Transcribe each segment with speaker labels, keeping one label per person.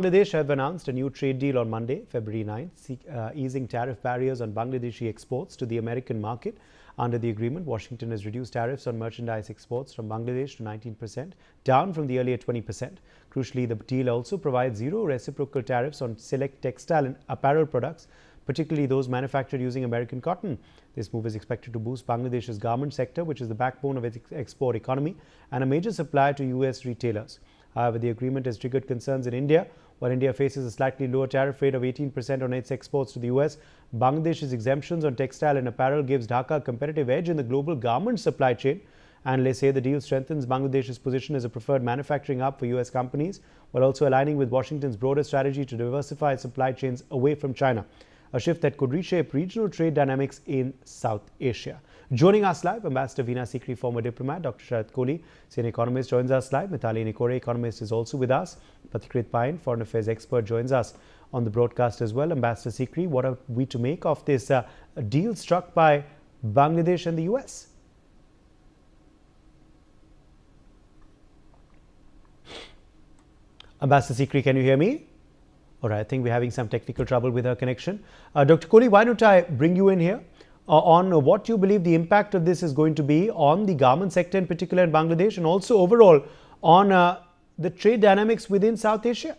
Speaker 1: Bangladesh have announced a new trade deal on Monday, February 9th, easing tariff barriers on Bangladeshi exports to the American market. Under the agreement, Washington has reduced tariffs on merchandise exports from Bangladesh to 19%, down from the earlier 20%. Crucially, the deal also provides zero reciprocal tariffs on select textile and apparel products, particularly those manufactured using American cotton. This move is expected to boost Bangladesh's garment sector, which is the backbone of its export economy and a major supplier to US retailers. However, the agreement has triggered concerns in India. While India faces a slightly lower tariff rate of 18% on its exports to the US, Bangladesh's exemptions on textile and apparel gives Dhaka a competitive edge in the global garment supply chain. Analysts say the deal strengthens Bangladesh's position as a preferred manufacturing hub for US companies, while also aligning with Washington's broader strategy to diversify supply chains away from China, a shift that could reshape regional trade dynamics in South Asia. Joining us live, Ambassador Veena Sikri, former diplomat, Dr. Sharat Kohli, senior economist, joins us live. Mithali Nikore, economist, is also with us. Pathikrit Payan, foreign affairs expert, joins us on the broadcast as well. Ambassador Sikri, what are we to make of this deal struck by Bangladesh and the US? Ambassador Sikri, can you hear me? All right, I think we're having some technical trouble with our connection. Dr. Kohli, why don't I bring you in here on what you believe the impact of this is going to be on the garment sector in particular in Bangladesh, and also overall on the trade dynamics within South Asia?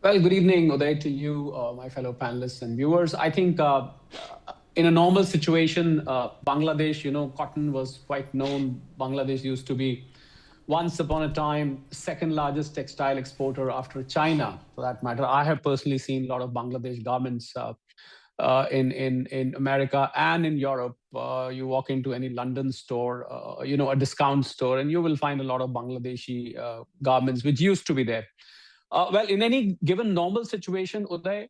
Speaker 2: Well, good evening, Uday, to you, my fellow panelists and viewers. I think in a normal situation, Bangladesh, cotton was quite known. Bangladesh used to be, once upon a time, second largest textile exporter after China, for that matter. I have personally seen a lot of Bangladesh garments in America and in Europe. You walk into any London store, a discount store, and you will find a lot of Bangladeshi garments, which used to be there. Well, in any given normal situation, Uday,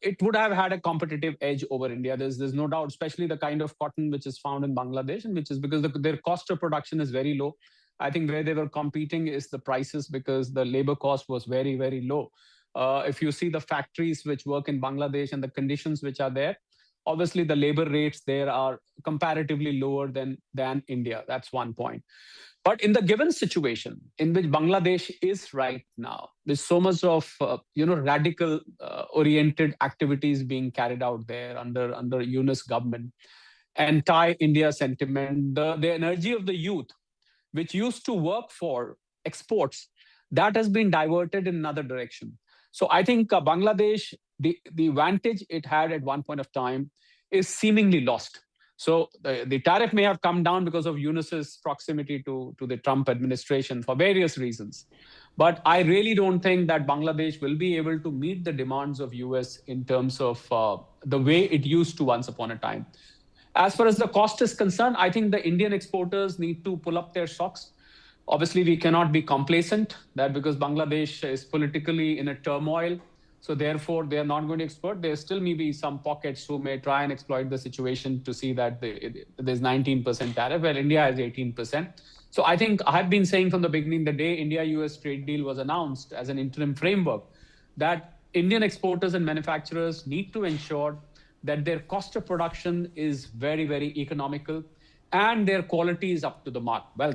Speaker 2: it would have had a competitive edge over India. There's no doubt, especially the kind of cotton which is found in Bangladesh, and which is because their cost of production is very low. I think where they were competing is the prices, because the labor cost was very, very low. If you see the factories which work in Bangladesh and the conditions which are there, obviously the labor rates there are comparatively lower than India. That's one point. But in the given situation in which Bangladesh is right now, there's so much of radical oriented activities being carried out there under Yunus government, anti-India sentiment, the energy of the youth, which used to work for exports, that has been diverted in another direction. So I think Bangladesh, the advantage it had at one point of time is seemingly lost. So the tariff may have come down because of Yunus's proximity to the Trump administration for various reasons. But I really don't think that Bangladesh will be able to meet the demands of US in terms of the way it used to once upon a time. As far as the cost is concerned, I think the Indian exporters need to pull up their socks. Obviously, we cannot be complacent, that because Bangladesh is politically in a turmoil, so therefore they are not going to export. There still may be some pockets who may try and exploit the situation to see that there's 19% tariff, where India has 18%. So I think I have been saying from the beginning, the day India-US trade deal was announced as an interim framework, that Indian exporters and manufacturers need to ensure that their cost of production is very, very economical and their quality is up to the mark. Well,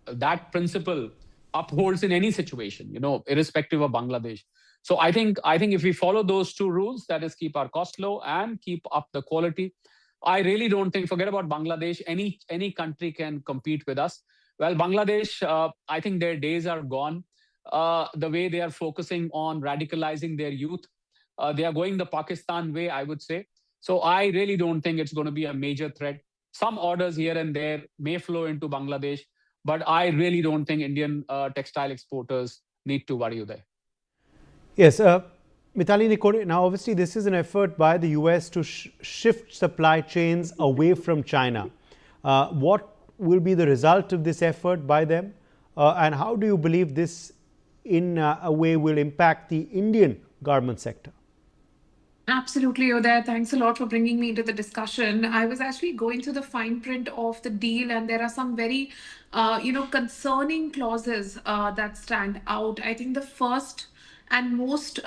Speaker 2: that principle upholds in any situation, irrespective of Bangladesh. So I think if we follow those two rules, that is keep our cost low and keep up the quality, I really don't think, forget about Bangladesh, any country can compete with us. Well, Bangladesh, I think their days are gone. The way they are focusing on radicalizing their youth, they are going the Pakistan way, I would say. So I really don't think it's going to be a major threat. Some orders here and there may flow into Bangladesh, but I really don't think Indian textile exporters need to worry there.
Speaker 1: Yes, Mithali Nikore, now obviously this is an effort by the US to shift supply chains away from China. What will be the result of this effort by them? And how do you believe this in a way will impact the Indian garment sector?
Speaker 3: Absolutely, Uday. Thanks a lot for bringing me into the discussion. I was actually going through the fine print of the deal, and there are some very, concerning clauses that stand out. I think the first And most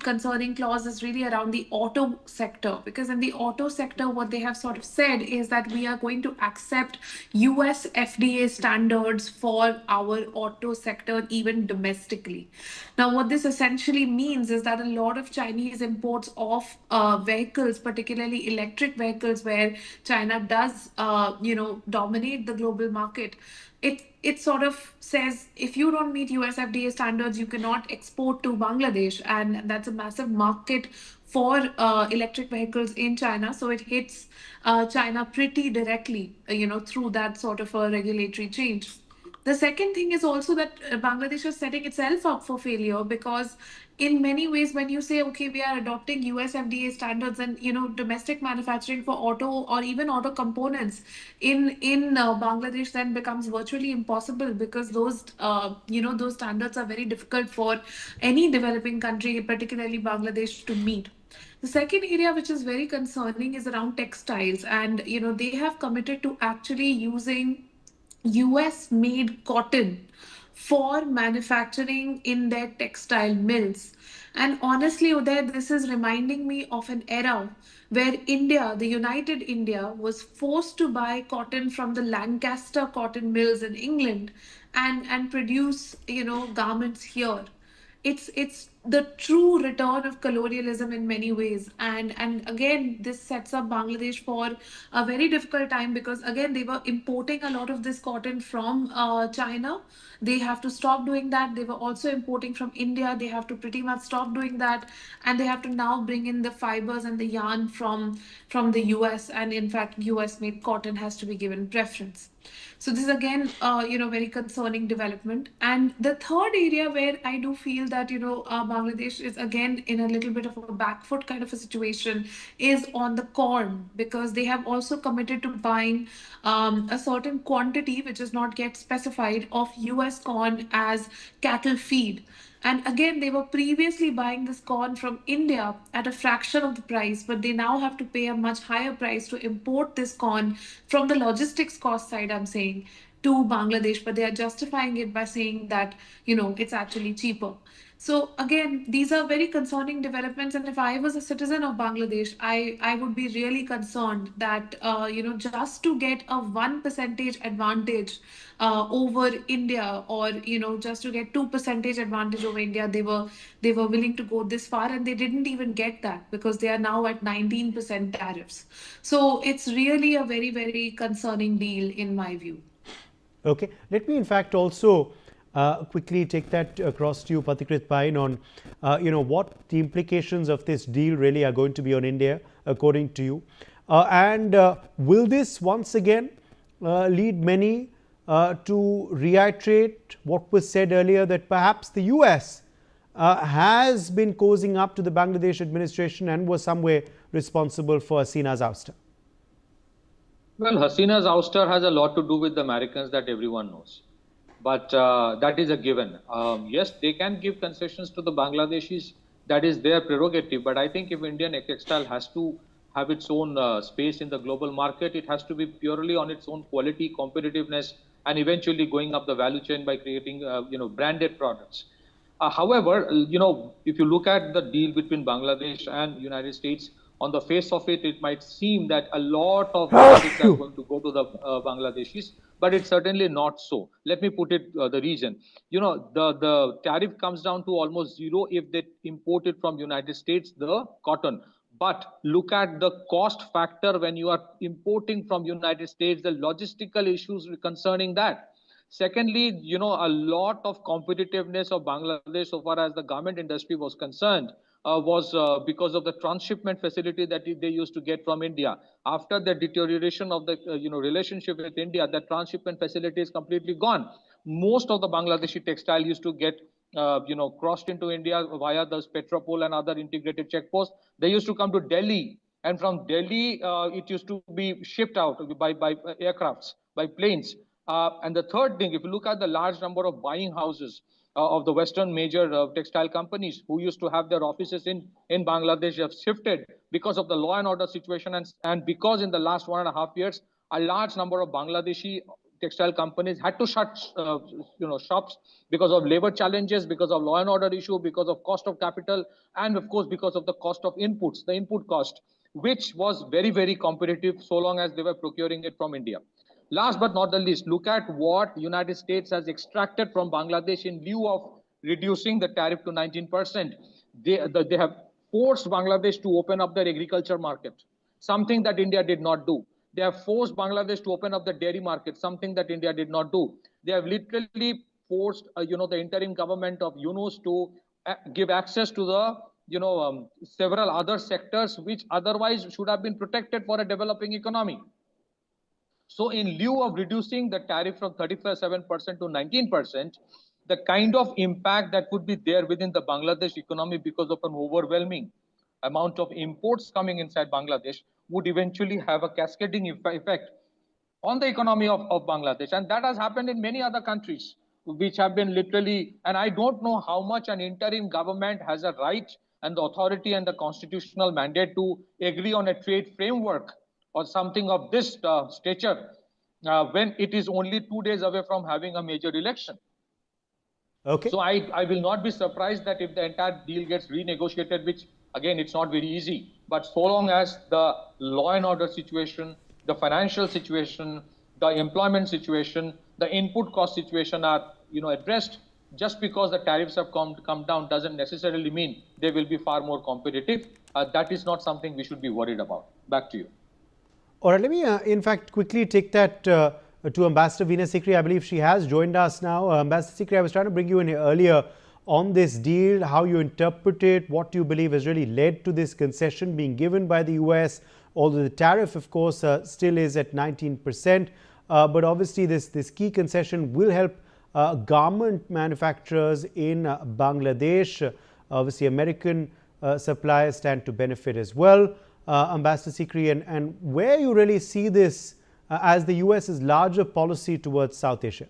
Speaker 3: concerning clause is really around the auto sector, because in the auto sector, what they have sort of said is that we are going to accept US FDA standards for our auto sector, even domestically. Now, what this essentially means is that a lot of Chinese imports of vehicles, particularly electric vehicles, where China does, dominate the global market, it sort of says if you don't meet US FDA standards, you cannot export to Bangladesh, and that's a massive market for electric vehicles in China. So it hits China pretty directly, through that sort of a regulatory change. The second thing is also that Bangladesh is setting itself up for failure, because in many ways, when you say, okay, we are adopting US FDA standards, and domestic manufacturing for auto or even auto components in Bangladesh then becomes virtually impossible, because those standards are very difficult for any developing country, particularly Bangladesh, to meet. The second area which is very concerning is around textiles, and they have committed to actually using US made cotton for manufacturing in their textile mills. And honestly, Uday, this is reminding me of an era where India, the United India, was forced to buy cotton from the Lancaster cotton mills in England and produce, garments here. It's the true return of colonialism in many ways, and again this sets up Bangladesh for a very difficult time, because again they were importing a lot of this cotton from China. They have to stop doing that. They were also importing from India. They have to pretty much stop doing that, and they have to now bring in the fibers and the yarn from the US, and in fact US made cotton has to be given preference. So this is again, very concerning development. And the third area where I do feel that Bangladesh is again in a little bit of a back foot kind of a situation is on the corn, because they have also committed to buying a certain quantity, which is not yet specified, of US corn as cattle feed. And again, they were previously buying this corn from India at a fraction of the price, but they now have to pay a much higher price to import this corn from the logistics cost side, I'm saying, to Bangladesh. But they are justifying it by saying that, it's actually cheaper. So again, these are very concerning developments. And if I was a citizen of Bangladesh, I would be really concerned that, just to get a 1% advantage over India, or just to get 2% advantage over India, they were willing to go this far, and they didn't even get that because they are now at 19% tariffs. So it's really a very, very concerning deal in my view.
Speaker 1: Okay, let me in fact also quickly take that across to you, Pathikrit Pain, on what the implications of this deal really are going to be on India, according to you, and will this once again lead many to reiterate what was said earlier, that perhaps the US has been cozying up to the Bangladesh administration and was some way responsible for Hasina's ouster?
Speaker 4: Well, Hasina's ouster has a lot to do with the Americans, that everyone knows. But that is a given. Yes, they can give concessions to the Bangladeshis. That is their prerogative. But I think if Indian textile has to have its own space in the global market, it has to be purely on its own quality, competitiveness, and eventually going up the value chain by creating, branded products. However, if you look at the deal between Bangladesh and United States, on the face of it, it might seem that a lot of benefits are going to go to the Bangladeshis, but it's certainly not so. Let me put it the reason. The tariff comes down to almost zero if they import it from United States, the cotton. But look at the cost factor when you are importing from United States, the logistical issues concerning that. Secondly, a lot of competitiveness of Bangladesh so far as the garment industry was concerned was because of the transshipment facility that they used to get from India. After the deterioration of the relationship with India, the transshipment facility is completely gone. Most of the Bangladeshi textile used to get crossed into India via the Petropol and other integrated checkposts. They used to come to Delhi, and from Delhi it used to be shipped out by aircrafts, by planes. And the third thing, if you look at the large number of buying houses of the Western major textile companies who used to have their offices in Bangladesh have shifted because of the law and order situation, and because in the last 1.5 years, a large number of Bangladeshi textile companies had to shut shops because of labor challenges, because of law and order issue, because of cost of capital, and of course because of the cost of inputs, the input cost, which was very, very competitive so long as they were procuring it from India. Last but not the least, look at what United States has extracted from Bangladesh in lieu of reducing the tariff to 19%. They have forced Bangladesh to open up their agriculture market, something that India did not do. They have forced Bangladesh to open up the dairy market, something that India did not do. They have literally forced, the interim government of Yunus to give access to the, several other sectors which otherwise should have been protected for a developing economy. So in lieu of reducing the tariff from 37% to 19%, the kind of impact that would be there within the Bangladesh economy because of an overwhelming amount of imports coming inside Bangladesh would eventually have a cascading effect on the economy of Bangladesh. And that has happened in many other countries which have been literally, and I don't know how much an interim government has a right and the authority and the constitutional mandate to agree on a trade framework or something of this stature when it is only 2 days away from having a major election.
Speaker 1: Okay.
Speaker 4: So I will not be surprised that if the entire deal gets renegotiated, which again, it's not very easy, but so long as the law and order situation, the financial situation, the employment situation, the input cost situation are addressed, just because the tariffs have come down doesn't necessarily mean they will be far more competitive. That is not something we should be worried about. Back to you.
Speaker 1: All right, let me in fact quickly take that to Ambassador Veena Sikri. I believe she has joined us now. Ambassador Sikri, I was trying to bring you in here earlier on this deal, how you interpret it, what you believe has really led to this concession being given by the US, although the tariff, of course, still is at 19%. But obviously, this key concession will help garment manufacturers in Bangladesh. Obviously, American suppliers stand to benefit as well. Ambassador Sikri, and where you really see this as the US's larger policy towards South Asia?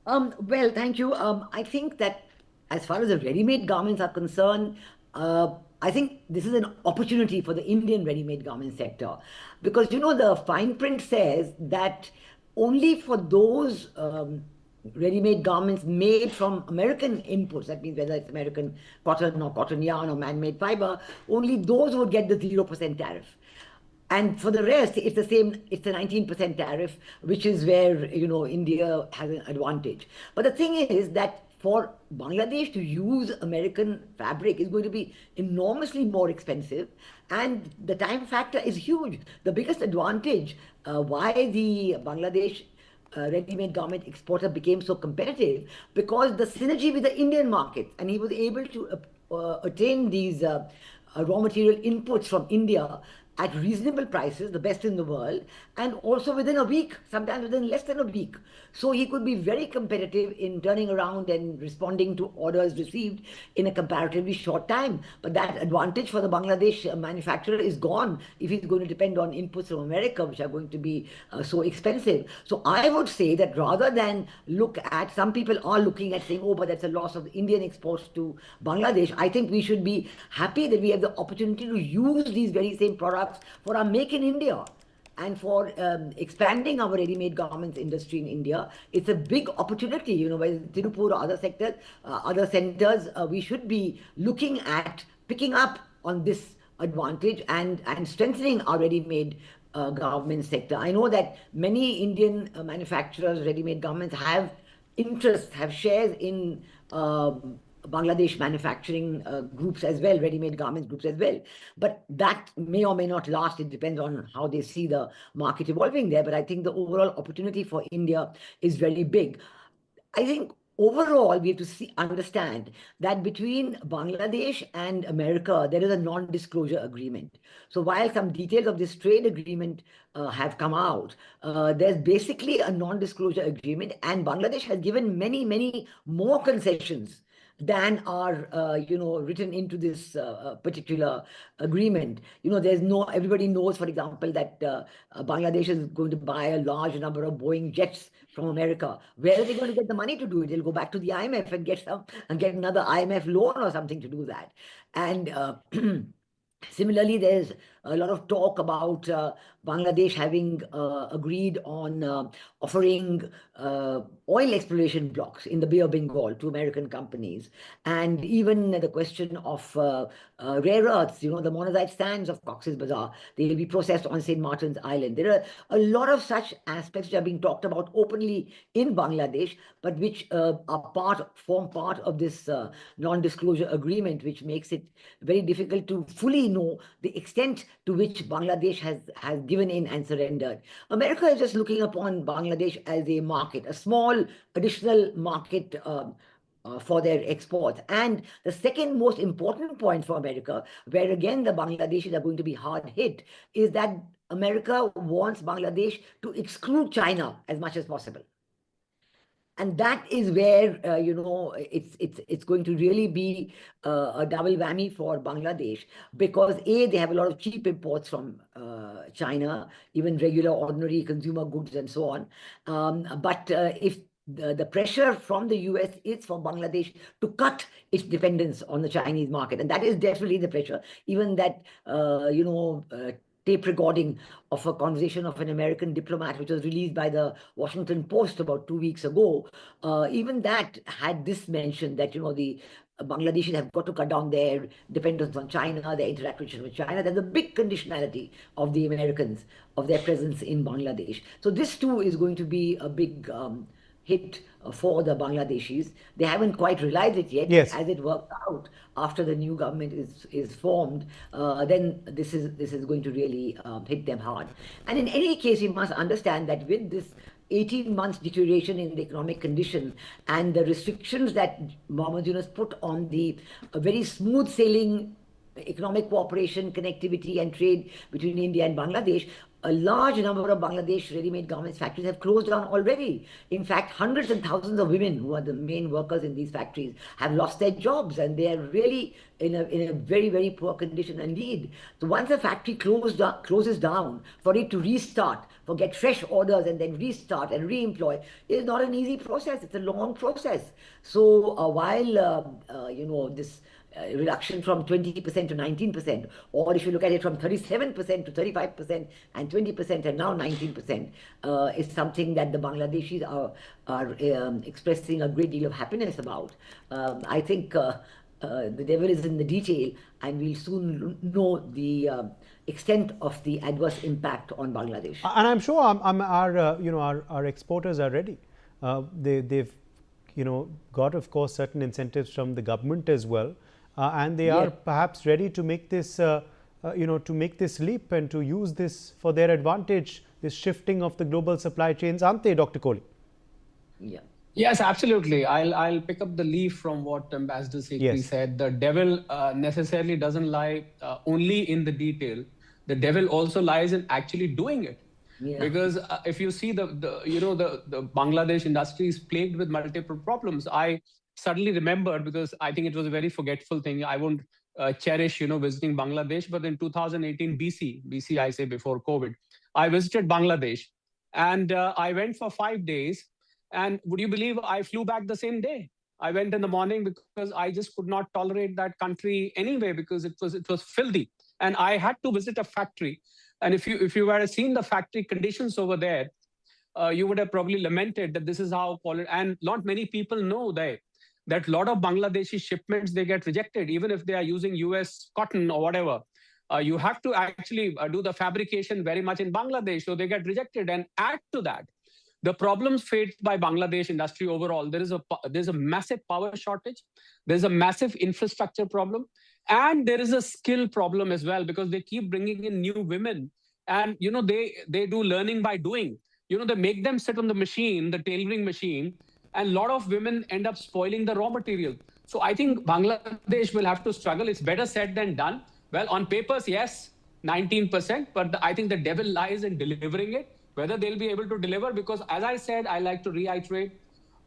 Speaker 5: Well, thank you. I think that as far as the ready-made garments are concerned, I think this is an opportunity for the Indian ready-made garment sector, because the fine print says that only for those ready-made garments made from American inputs, that means whether it's American cotton or cotton yarn or man-made fiber, only those would get the 0% tariff. And for the rest, it's the same, it's a 19% tariff, which is where, India has an advantage. But the thing is that for Bangladesh to use American fabric is going to be enormously more expensive, and the time factor is huge. The biggest advantage why the Bangladesh ready-made garment exporter became so competitive, because the synergy with the Indian market, and he was able to attain these raw material inputs from India at reasonable prices, the best in the world, and also within a week, sometimes within less than a week. So he could be very competitive in turning around and responding to orders received in a comparatively short time. But that advantage for the Bangladesh manufacturer is gone if he's going to depend on inputs from America, which are going to be so expensive. So I would say that rather than look at, some people are looking at saying, oh, but that's a loss of Indian exports to Bangladesh. I think we should be happy that we have the opportunity to use these very same products for our Make in India and for expanding our ready-made garments industry in India. It's a big opportunity, whether Tirupur or other sectors, other centers, we should be looking at picking up on this advantage and strengthening our ready-made garment sector. I know that many Indian manufacturers, ready-made garments have interests, have shares in Bangladesh manufacturing groups as well, ready-made garments groups as well. But that may or may not last. It depends on how they see the market evolving there. But I think the overall opportunity for India is very big. I think overall, we have to understand that between Bangladesh and America, there is a non-disclosure agreement. So while some details of this trade agreement have come out, there's basically a non-disclosure agreement, and Bangladesh has given many, many more concessions than are written into this particular agreement. Everybody knows, for example, that Bangladesh is going to buy a large number of Boeing jets from America. Where are they going to get the money to do it? They'll go back to the IMF and get another IMF loan or something to do that. And similarly, there's a lot of talk about Bangladesh having agreed on offering oil exploration blocks in the Bay of Bengal to American companies. And even the question of rare earths, the monazite sands of Cox's Bazar, they will be processed on St. Martin's Island. There are a lot of such aspects which are being talked about openly in Bangladesh, but which form part of this non-disclosure agreement, which makes it very difficult to fully know the extent to which Bangladesh has given in and surrendered. America is just looking upon Bangladesh as a market, a small additional market for their exports. And the second most important point for America, where again the Bangladeshis are going to be hard hit, is that America wants Bangladesh to exclude China as much as possible. And that is where, it's going to really be a double whammy for Bangladesh, because A, they have a lot of cheap imports from China, even regular ordinary consumer goods and so on. But if the pressure from the US is for Bangladesh to cut its dependence on the Chinese market, and that is definitely the pressure. Even that, tape recording of a conversation of an American diplomat, which was released by the Washington Post about 2 weeks ago, even that had this mention that, the Bangladeshis have got to cut down their dependence on China, their interaction with China. There's a big conditionality of the Americans, of their presence in Bangladesh. So this too is going to be a big hit for the Bangladeshis. They haven't quite realized it yet.
Speaker 1: Yes.
Speaker 5: As it works out, after the new government is formed, then this is going to really hit them hard. And in any case, we must understand that with this 18 months deterioration in the economic condition and the restrictions that Mohammed Yunus put on the very smooth sailing economic cooperation, connectivity and trade between India and Bangladesh, a large number of Bangladesh ready-made garments factories have closed down already. In fact, hundreds and thousands of women who are the main workers in these factories have lost their jobs, and they are really in a very, very poor condition and need. So once a factory closes down, for it to restart, for get fresh orders and then restart and re-employ, is not an easy process. It's a long process. So while this reduction from 20% to 19%, or if you look at it from 37% to 35% and 20% and now 19%, is something that the Bangladeshis are expressing a great deal of happiness about. I think the devil is in the detail, and we'll soon know the extent of the adverse impact on Bangladesh.
Speaker 1: And I'm sure our exporters are ready. They've got, of course, certain incentives from the government as well. And they are perhaps ready to make this, to make this leap and to use this for their advantage, this shifting of the global supply chains, aren't they, Dr. Kohli?
Speaker 5: Yeah.
Speaker 2: Yes, absolutely. I'll pick up the leaf from what Ambassador Sikri said. The devil necessarily doesn't lie only in the detail. The devil also lies in actually doing it. Yeah. Because if you see the Bangladesh industry is plagued with multiple problems. I suddenly remembered, because I think it was a very forgetful thing. I won't cherish, visiting Bangladesh, but in 2018 BC, I say before COVID, I visited Bangladesh, and I went for 5 days. And would you believe I flew back the same day? I went in the morning because I just could not tolerate that country anyway, because it was filthy. And I had to visit a factory. And if you were seen the factory conditions over there, you would have probably lamented that this is how quality. And not many people know that a lot of Bangladeshi shipments, they get rejected, even if they are using US cotton or whatever. You have to actually do the fabrication very much in Bangladesh, so they get rejected. And add to that, the problems faced by Bangladesh industry overall, there's a massive power shortage, there's a massive infrastructure problem, and there is a skill problem as well, because they keep bringing in new women, and they do learning by doing. They make them sit on the machine, the tailoring machine, and a lot of women end up spoiling the raw material. So I think Bangladesh will have to struggle. It's better said than done. Well, on papers, yes, 19%, but I think the devil lies in delivering it, whether they'll be able to deliver, because as I said, I like to reiterate,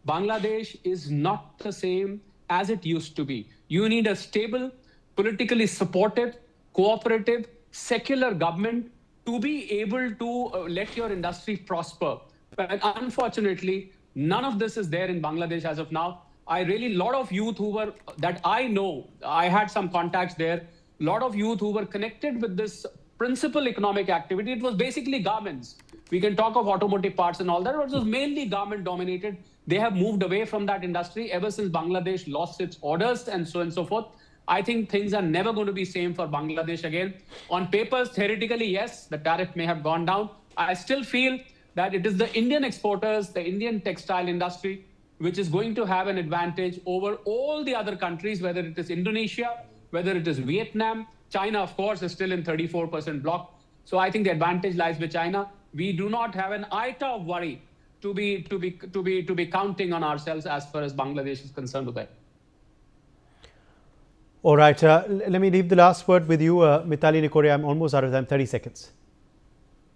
Speaker 2: Bangladesh is not the same as it used to be. You need a stable, politically supportive, cooperative, secular government to be able to let your industry prosper. But unfortunately, none of this is there in Bangladesh as of now. A lot of youth that I know, I had some contacts there, a lot of youth who were connected with this principal economic activity, it was basically garments. We can talk of automotive parts and all that, but it was mainly garment dominated. They have moved away from that industry ever since Bangladesh lost its orders and so on and so forth. I think things are never going to be same for Bangladesh again. On papers, theoretically, yes, the tariff may have gone down. I still feel that it is the Indian exporters, the Indian textile industry, which is going to have an advantage over all the other countries, whether it is Indonesia, whether it is Vietnam. China, of course, is still in 34% block. So I think the advantage lies with China. We do not have an iota of worry to be counting on ourselves as far as Bangladesh is concerned with that.
Speaker 1: All right, let me leave the last word with you, Mitali Nikore. I'm almost out of time, 30 seconds.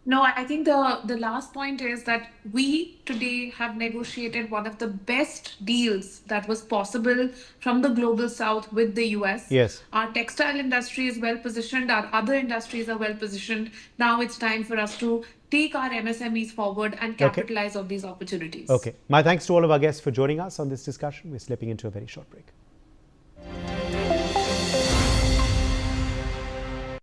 Speaker 3: No, I think the last point is that we today have negotiated one of the best deals that was possible from the global south with the US.
Speaker 1: Yes.
Speaker 3: Our textile industry is well positioned. Our other industries are well positioned. Now it's time for us to take our MSMEs forward and capitalize on these opportunities.
Speaker 1: Okay. My thanks to all of our guests for joining us on this discussion. We're slipping into a very short break.